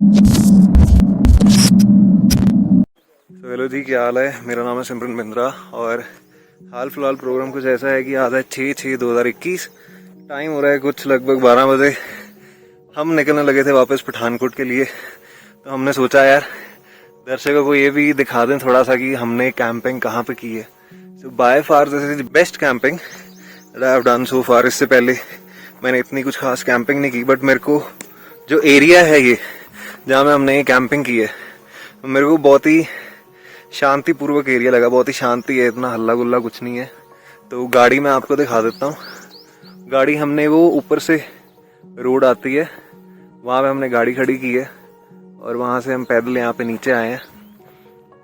तो हेलो जी, क्या हाल है। मेरा नाम है सिमरन बिंद्रा और हाल फिलहाल प्रोग्राम कुछ ऐसा है कि आज है 6/6/2021। टाइम हो रहा है कुछ लगभग 12 बजे। हम निकलने लगे थे वापस पठानकोट के लिए। तो हमने सोचा यार दर्शकों को ये भी दिखा दें थोड़ा सा कि हमने कैंपिंग कहाँ पे की है। So by far this is best camping that I have done so far. इससे पहले मैंने इतनी कुछ खास कैंपिंग नहीं की, बट मेरे को जो एरिया है ये जहाँ में हमने ये कैंपिंग की है मेरे को बहुत ही शांतिपूर्वक एरिया लगा। बहुत ही शांति है, इतना हल्ला गुल्ला कुछ नहीं है। तो गाड़ी मैं आपको दिखा देता हूँ। गाड़ी हमने वो ऊपर से रोड आती है वहाँ पे हमने गाड़ी खड़ी की है और वहाँ से हम पैदल यहाँ पे नीचे आए हैं।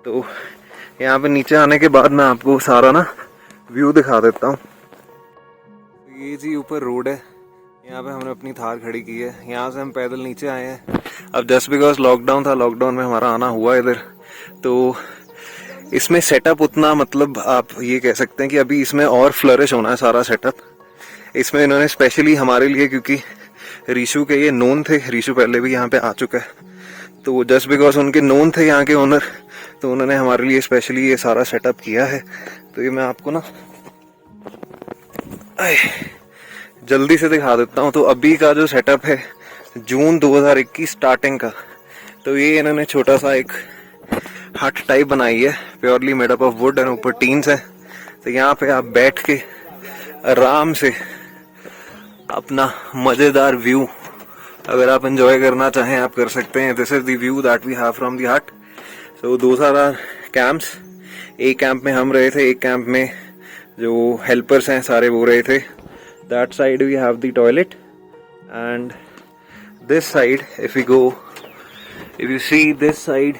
तो यहाँ पे नीचे आने के बाद मैं आपको सारा ना व्यू दिखा देता हूँ। ये जी ऊपर रोड है, यहाँ पे हमने अपनी थार खड़ी की है। यहाँ से हम पैदल नीचे आए हैं। अब जस्ट बिकॉज लॉकडाउन था, लॉकडाउन में हमारा आना हुआ इधर। तो इसमें सेटअप उतना, मतलब आप ये कह सकते हैं कि अभी इसमें और फ्लरिश होना है सारा सेटअप। इसमें इन्होंने स्पेशली हमारे लिए, क्योंकि रीशु के ये नोन थे, रीशु पहले भी यहाँ पे आ चुका है, तो जस्ट बिकॉज उनके नोन थे यहाँ के ओनर, तो उन्होंने हमारे लिए स्पेशली ये सारा सेटअप किया है। तो ये मैं आपको ना जल्दी से दिखा देता हूँ। तो अभी का जो सेटअप है जून 2021 स्टार्टिंग का, तो ये इन्होंने छोटा सा एक हट टाइप बनाई है, purely made up of would and ऊपर टीन्स है। तो यहाँ पे आप बैठ के आराम से अपना मजेदार व्यू अगर आप एंजॉय करना चाहें आप कर सकते हैं। This is the view that we have from the hut. So those are our camps. एक कैंप में हम रहे थे, एक कैंप में जो हेल्पर्स हैं सारे वो रहे थे। That side we have the toilet and this side if you see this side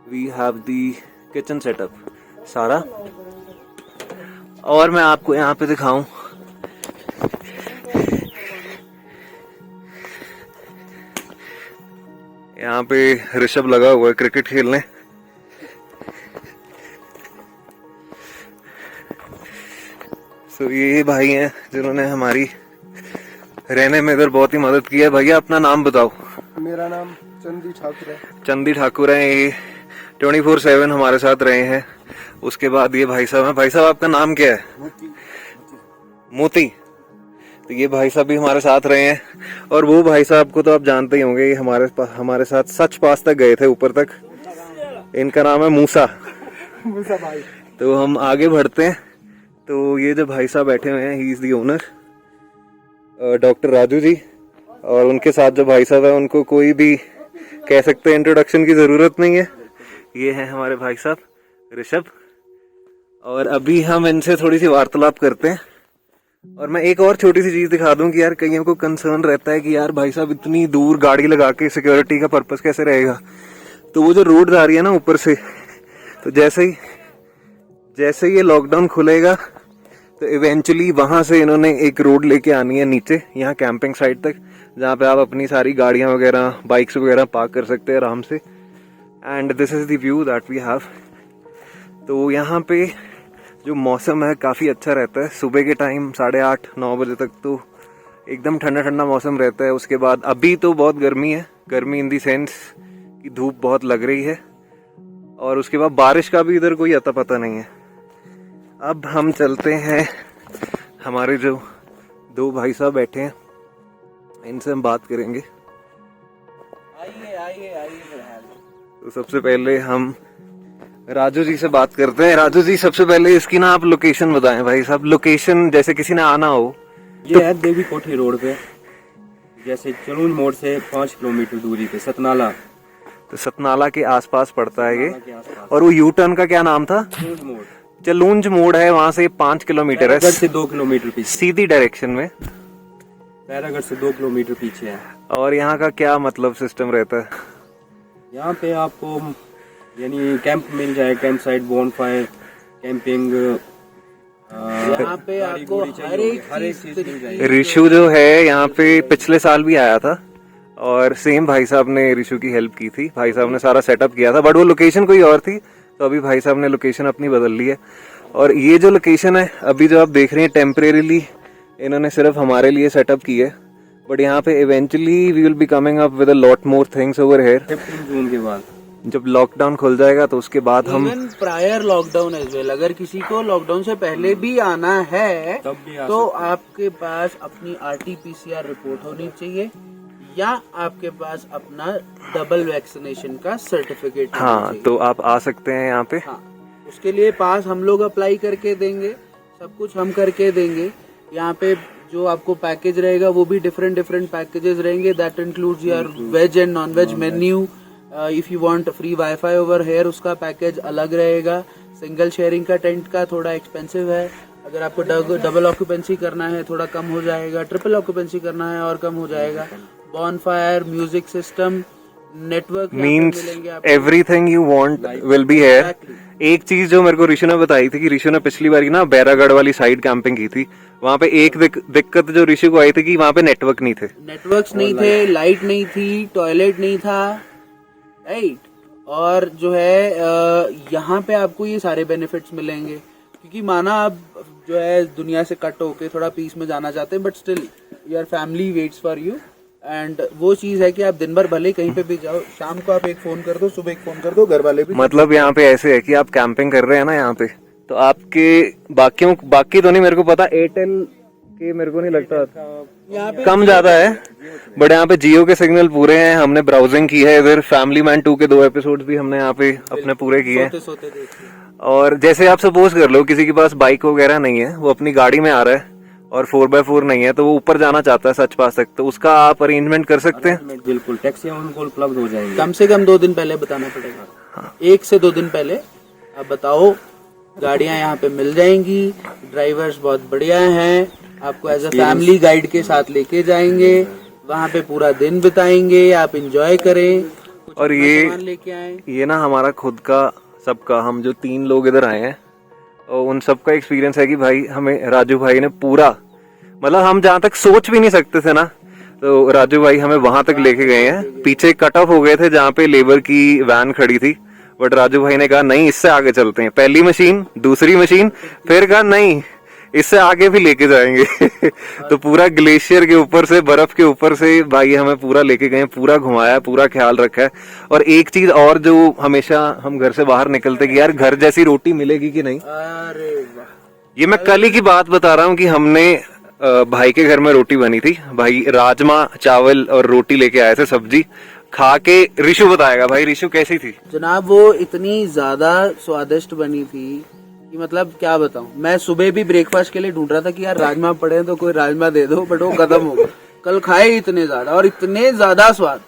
we have the kitchen setup सारा। और मैं आपको यहाँ पे दिखाऊं, यहाँ पे ऋषभ लगा हुआ है क्रिकेट खेलने। सो ये भाई हैं जिन्होंने हमारी रहने में इधर बहुत ही मदद की है। भैया अपना नाम बताओ। मेरा नाम चंदी ठाकुर है। चंदी ठाकुर है, ये 24/7 हमारे साथ रहे हैं। उसके बाद ये भाई साहब हैं। भाई साहब आपका नाम क्या है? मोती। तो ये भाई साहब भी हमारे साथ रहे हैं। और वो भाई साहब को तो आप जानते ही होंगे, ये हमारे साथ सच पास तक गए थे, ऊपर तक। इनका नाम है मूसा। मूसा भाई। तो हम आगे बढ़ते हैं। तो ये जो भाई साहब बैठे हुए हैं, he is the owner, doctor Raju ji. और उनके साथ जो भाई साहब है उनको कोई भी कह सकते हैं इंट्रोडक्शन की जरूरत नहीं है। ये है हमारे भाई साहब ऋषभ। और अभी हम इनसे थोड़ी सी वार्तालाप करते हैं। और मैं एक और छोटी सी चीज दिखा दूं कि यार कईयों को कंसर्न रहता है कि यार भाई साहब इतनी दूर गाड़ी लगा के सिक्योरिटी का पर्पस कैसे रहेगा। तो वो जो रोड आ रही है ना ऊपर से, तो जैसे ही ये लॉकडाउन खुलेगा तो इवेंचुअली वहां से इन्होंने एक रोड लेके आनी है नीचे, यहाँ कैंपिंग साइट तक, जहाँ पे आप अपनी सारी गाड़ियां वगैरह, बाइक्स वगैरह पार्क कर सकते हैं आराम से। And this is the view that we have. तो यहाँ पे जो मौसम है काफ़ी अच्छा रहता है। सुबह के टाइम 8:30-9 बजे तक तो एकदम ठंडा ठंडा मौसम रहता है। उसके बाद अभी तो बहुत गर्मी है, गर्मी इन दी सेंस कि धूप बहुत लग रही है। और उसके बाद बारिश का भी इधर कोई अता पता नहीं है। अब हम चलते हैं, हमारे जो दो भाई साहब बैठे हैं इनसे हम बात करेंगे। आइए। तो सबसे पहले हम राजू जी से बात करते हैं। राजू जी सबसे पहले इसकी ना आप लोकेशन बताएं भाई साहब। लोकेशन जैसे किसी ने आना हो। ये है देवी कोठी रोड पे, जैसे चलूंज मोड़ से 5 किलोमीटर दूरी पे सतनाला। तो सतनाला के आसपास पड़ता है ये। और वो यू टर्न का क्या नाम था? चलूंज मोड़ है, वहाँ से 5 किलोमीटर है। से 2 किलोमीटर पीछे सीधी डायरेक्शन में। पैरागढ़ से 2 किलोमीटर पीछे है। और यहाँ का क्या मतलब सिस्टम रहता है? यहाँ पे आपको यानी कैंप मिल जाए, कैंप साइट, बोनफायर, कैंपिंग, यहाँ पे आपको हर एक चीज मिल जाएगी। ऋषु जो है यहाँ पे पिछले साल भी आया था और सेम भाई साहब ने ऋषु की हेल्प की थी। भाई साहब ने सारा सेटअप किया था, बट वो लोकेशन कोई और थी। तो अभी भाई साहब ने लोकेशन अपनी बदल ली है। और ये जो लोकेशन है अभी जो आप देख रहे हैं टेम्परेरीली इन्होंने सिर्फ हमारे लिए सेटअप की है। बट यहाँ पे eventually we will be coming up with a lot more things over here. 15 June के बाद जब लॉकडाउन खुल जाएगा तो उसके बाद हम even prior lockdown as well, अगर किसी को लॉकडाउन से पहले भी आना है तब भी आ तो आपके पास अपनी RT-PCR रिपोर्ट होनी चाहिए या आपके पास अपना डबल वैक्सीनेशन का सर्टिफिकेट होना हाँ, चाहिए। तो आप आ सकते हैं यहाँ पे। हाँ, उसके लिए पास हम लोग अप्लाई करके देंगे, सब कुछ हम करके देंगे। यहाँ पे जो आपको पैकेज रहेगा वो भी डिफरेंट पैकेजेस रहेंगे। That includes your veg and non veg menu. If you want free wifi over here, उसका पैकेज अलग रहेगा। सिंगल शेयरिंग का टेंट का थोड़ा एक्सपेंसिव है। अगर आपको डबल ऑक्यूपेंसी करना है थोड़ा कम हो जाएगा, ट्रिपल ऑक्यूपेंसी करना है और कम हो जाएगा। Bonfire, music system, network means everything you want will be here. एक चीज जो मेरे को ऋषु ने बताई थी कि ऋषु ने पिछली बार ना बैरागढ़ वाली साइड कैंपिंग की थी, वहाँ पे एक दिक्कत जो ऋषु को आई थी कि वहाँ पे नेटवर्क नहीं थे। नेटवर्क्स नहीं थे, लाइट नहीं थी, टॉयलेट नहीं था, राइट। और जो है यहाँ पे आपको ये सारे बेनिफिट्स मिलेंगे, क्योंकि माना आप जो है दुनिया से कट होके थोड़ा पीस में जाना चाहते हैं, but still your family waits for you. And वो चीज है कि आप दिन भर भले कहीं पे भी जाओ, शाम को आप एक फोन कर दो, सुबह एक फोन कर दो, घर वाले भी। मतलब यहाँ पे ऐसे है कि आप कैंपिंग कर रहे हैं ना यहाँ पे, तो आपके बाकी तो नहीं मेरे को पता, एयरटेल के मेरे को नहीं लगता यहाँ पे कम ज्यादा है, बट यहाँ पे जियो के सिग्नल पूरे हैं। हमने ब्राउजिंग की है इधर, फैमिली मैन 2 के 2 एपिसोड्स भी हमने यहाँ पे अपने पूरे किए हैं। सोते देखते हैं। और जैसे आप सपोज कर लो किसी के पास बाइक वगैरह नहीं है, वो अपनी गाड़ी में आ रहा है और 4x4 नहीं है, तो वो ऊपर जाना चाहता है सच पास तक, तो उसका आप अरेंजमेंट कर सकते हैं। बिल्कुल टैक्सी उनको उपलब्ध हो जाएंगे। कम से कम 2 दिन पहले बताना पड़ेगा। 1 से 2 दिन पहले आप बताओ, गाड़ियां यहाँ पे मिल जाएंगी। ड्राइवर्स बहुत बढ़िया हैं, आपको एज अ फैमिली गाइड के साथ लेके जाएंगे, वहाँ पे पूरा दिन बिताएंगे, आप इंजॉय करें। और ये लेके आए, ये ना हमारा खुद का सबका, हम जो 3 लोग इधर आए हैं और उन सबका एक्सपीरियंस है कि भाई हमें राजू भाई ने पूरा, मतलब हम जहाँ तक सोच भी नहीं सकते थे ना, तो राजू भाई हमें वहां तक लेके गए हैं। पीछे कट ऑफ हो गए थे जहाँ पे लेबर की वैन खड़ी थी, बट राजू भाई ने कहा नहीं इससे आगे चलते हैं। पहली मशीन, दूसरी मशीन, फिर कहा नहीं इससे आगे भी लेके जाएंगे। तो पूरा ग्लेशियर के ऊपर से, बर्फ के ऊपर से भाई हमें पूरा लेके गए, पूरा घुमाया, पूरा ख्याल रखा है। और एक चीज और जो हमेशा हम घर से बाहर निकलते कि यार घर जैसी रोटी मिलेगी कि नहीं, अरे वाह। ये मैं कल ही की बात बता रहा हूँ कि हमने भाई के घर में रोटी बनी थी, भाई राजमा चावल और रोटी लेके आए थे, सब्जी खा के ऋषु बताएगा। भाई ऋषु कैसी थी? जनाब वो इतनी ज्यादा स्वादिष्ट बनी थी कि मतलब क्या बताऊं। मैं सुबह भी ब्रेकफास्ट के लिए ढूंढ रहा था कि यार राजमा पड़े तो कोई राजमा दे दो, बट वो खत्म हो गया। कल खाए इतने ज्यादा और इतने ज्यादा स्वाद,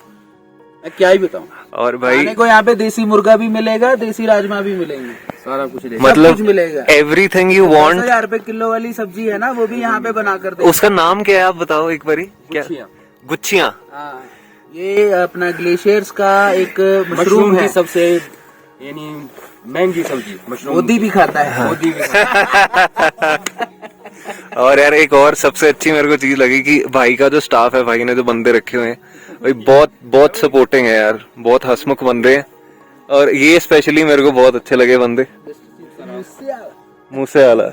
मैं क्या ही बताऊं। और भाई खाने को यहाँ पे देसी मुर्गा भी मिलेगा, देसी राजमा भी मिलेंगे, सारा कुछ मतलब कुछ मिलेगा। Everything you want. 10,000 रुपए किलो वाली सब्जी है ना, वो भी यहाँ पे बना कर दे। उसका नाम क्या है आप बताओ एक बारी। क्या? गुच्छियाँ। हाँ, ये अपना ग्लेशियर्स का एक मशरूम है, की सबसे यानी महंगी सब्जी मशरूम। मोदी भी खाता है। मोदी भी और यार एक और सबसे अच्छी मेरे को चीज लगी कि भाई का जो स्टाफ है, भाई ने जो बंदे रखे हुए हैं, भाई बहुत सपोर्टिंग है यार, बहुत हंसमुख बंदे हैं। और ये स्पेशली मेरे को बहुत अच्छे लगे बंदे, मूसे वाला।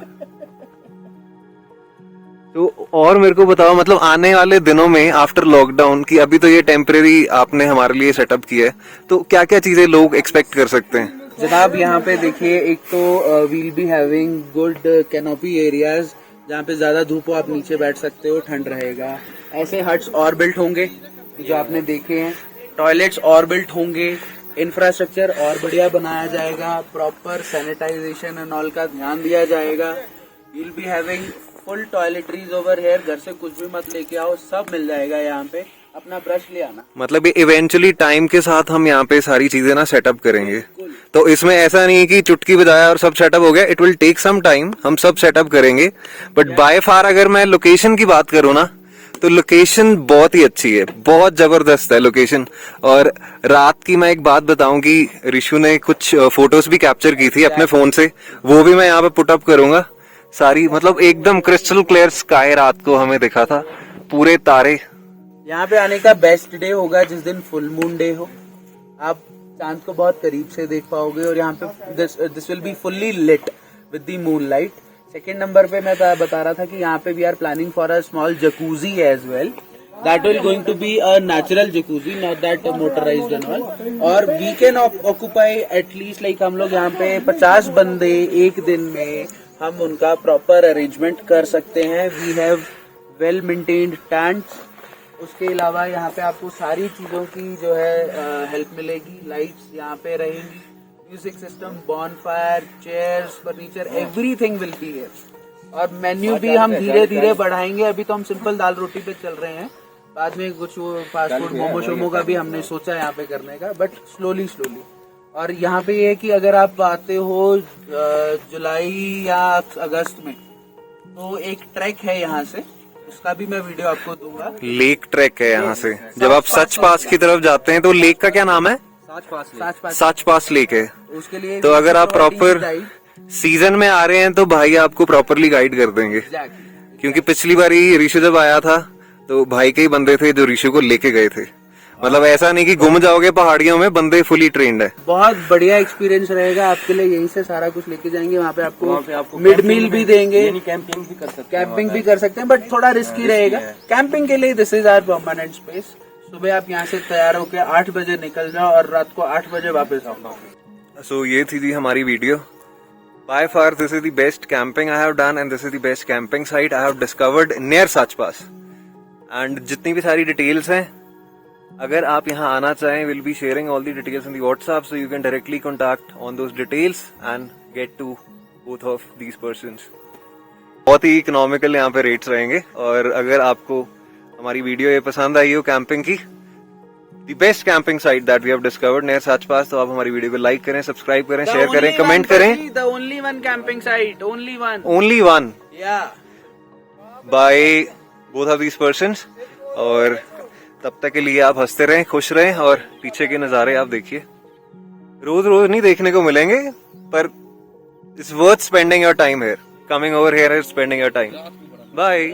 तो और मेरे को बताओ, मतलब आने वाले दिनों में आफ्टर लॉकडाउन की, अभी तो ये टेम्परेरी आपने हमारे लिए सेटअप किया है, तो क्या क्या चीजें लोग एक्सपेक्ट कर सकते हैं? जनाब यहाँ पे देखिए, एक तो we'll be having good canopy areas, जहाँ पे ज्यादा धूप हो आप नीचे बैठ सकते हो, ठंड रहेगा। ऐसे हट्स और बिल्ट होंगे जो आपने देखे हैं, टॉयलेट्स और बिल्ट होंगे, इंफ्रास्ट्रक्चर और बढ़िया बनाया जाएगा, प्रॉपर सैनिटाइजेशन एंड ऑल का ध्यान दिया जाएगा। We'll be having full toiletries over here, घर से कुछ भी मत लेके आओ, सब मिल जाएगा यहाँ पे, अपना ब्रश ले आना। मतलब ये इवेंचुअली टाइम के साथ हम यहाँ पे सारी चीजें ना सेटअप करेंगे, तो इसमें ऐसा नहीं है कि चुटकी बजाया और सब सेटअप हो गया। It will take some time, हम सब सेटअप करेंगे, बट बाय फार अगर मैं लोकेशन की बात करूँ ना, तो लोकेशन बहुत ही अच्छी है, बहुत जबरदस्त है लोकेशन। और रात की मैं एक बात बताऊं कि ऋषु ने कुछ फोटोज भी कैप्चर की थी अपने फोन से, वो भी मैं यहाँ पे पुट अप करूंगा सारी। मतलब एकदम क्रिस्टल क्लियर स्काई रात को हमें दिखा था, पूरे तारे। यहाँ पे आने का बेस्ट डे होगा जिस दिन फुल मून डे हो, आप चांद को बहुत करीब से देख पाओगे। और यहाँ पे this will be fully lit with the moon light. Second number पे मैं बता रहा था कि यहाँ पे we are planning for a small jacuzzi as well, that will going to be a natural jacuzzi, not that motorized and all. और we can occupy at least like हम लोग यहाँ पे 50 बंदे एक दिन में हम उनका प्रॉपर अरेंजमेंट कर सकते हैं. We have well maintained tanks. उसके अलावा यहाँ पे आपको सारी चीजों की जो है हेल्प मिलेगी. लाइट्स यहाँ पे रहेंगी, music system, bonfire, chairs, furniture, everything will be here. और मेन्यू भी हम धीरे धीरे बढ़ाएंगे. अभी तो हम सिंपल दाल रोटी पे चल रहे हैं. बाद में कुछ वो फास्ट फूड मोमो शोमो का भी हमने सोचा यहाँ पे करने का, बट स्लोली स्लोली. और यहाँ पे ये है कि अगर आप आते हो जुलाई या अगस्त में, तो एक ट्रैक है यहाँ से, उसका भी मैं वीडियो आपको दूंगा. लेक ट्रैक है यहाँ से. जब आप सच पास की तरफ जाते हैं तो लेक का क्या नाम है? सच पास लेक है. उसके लिए तो अगर आप प्रॉपर सीजन में आ रहे हैं तो भाई आपको प्रॉपरली गाइड कर देंगे. क्योंकि पिछली बार ऋषु जब आया था तो भाई के ही बंदे थे जो ऋषु को लेके गए थे. मतलब ऐसा नहीं कि गुम जाओगे पहाड़ियों में, बंदे फुली ट्रेंड है. बहुत बढ़िया एक्सपीरियंस रहेगा आपके लिए. यहीं से सारा कुछ लेके जाएंगे. वहाँ पे आपको मिड मील भी देंगे, कैंपिंग भी कर सकते हैं. कैंपिंग भी कर सकते हैं, बट थोड़ा रिस्की रहेगा. कैंपिंग के लिए this is our permanent space. सुबह आप यहाँ से तैयार होकर 8 बजे निकल जाओ और रात को 8 बजे वापस आओ. सो ये थी जी हमारी video. Bye far this is the best camping I have done and this is the best camping site I have discovered near Sach pass. And जितनी भी सारी डिटेल्स हैं, अगर आप यहाँ आना चाहें, will be sharing all the details in the WhatsApp, so you can directly contact on those details and get to both of these persons. बहुत ही इकोनॉमिकल यहाँ पे रेट्स रहेंगे. और अगर आपको हमारी वीडियो ये पसंद आई हो कैंपिंग की, the best camping site that we have discovered near Sach Pass, तो आप हमारी वीडियो को लाइक करें, सब्सक्राइब करें, शेयर करें, कमेंट करें. The only one camping site, only one, only one, या, by both of these persons. और तब तक के लिए आप हंसते रहें, खुश रहें और पीछे के नजारे आप देखिए. रोज रोज नहीं देखने को मिलेंगे, पर it's worth spending your time here. Coming over here is spending your time. Bye.